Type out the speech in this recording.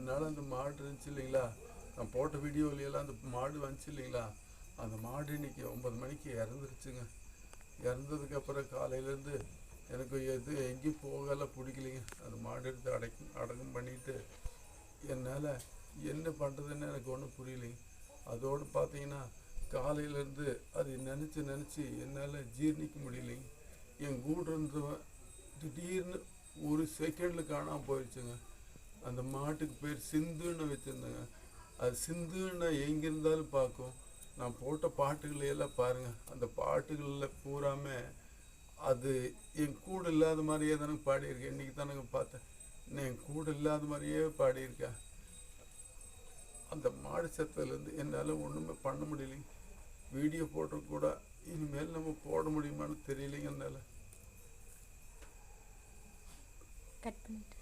என்னால் அந்த மாடு இருந்துச்சு இல்லைங்களா, நான் போட்ட வீடியோவிலையெல்லாம் அந்த மாடு வந்துச்சு இல்லைங்களா, அந்த மாடு இன்னைக்கு 9 மணிக்கு இறந்துருச்சுங்க. இறந்ததுக்கப்புறம் காலையிலேருந்து எனக்கு எங்கேயும் போகல, பிடிக்கலைங்க. அந்த மாடு எடுத்து அடக்கம் பண்ணிட்டு என்னால் என்ன பண்ணுறதுன்னு எனக்கு ஒன்றும் புரியலைங்க. அதோடு பார்த்தீங்கன்னா காலையிலேருந்து அது நினச்சி என்னால் ஜீர்ணிக்க முடியலைங்க. என் கூட இருந்தவன் திடீர்னு ஒரு செகண்டில் காணாமல் போயிடுச்சுங்க. அந்த மாட்டுக்கு பேர் சிந்துன்னு வச்சுருந்தேங்க. அது சிந்துன்னு எங்கே இருந்தாலும் பார்க்கும். நான் போட்ட பாட்டுகளையெல்லாம் பாருங்கள், அந்த பாட்டுகளில் பூராமே அது என் கூட இல்லாத மாதிரியே தானே பாடியிருக்கேன். இன்றைக்கி தானேங்க பார்த்தேன், நான் என் கூட இல்லாத மாதிரியே பாடியிருக்கேன். அந்த மாடு செத்ததுலேருந்து என்னால் ஒன்றுமே பண்ண முடியலைங்க. வீடியோ போட்டு கூட இனிமேல் நம்ம போட முடியுமான்னு தெரியலைங்க என்னால். கட் பண்ணிட்டு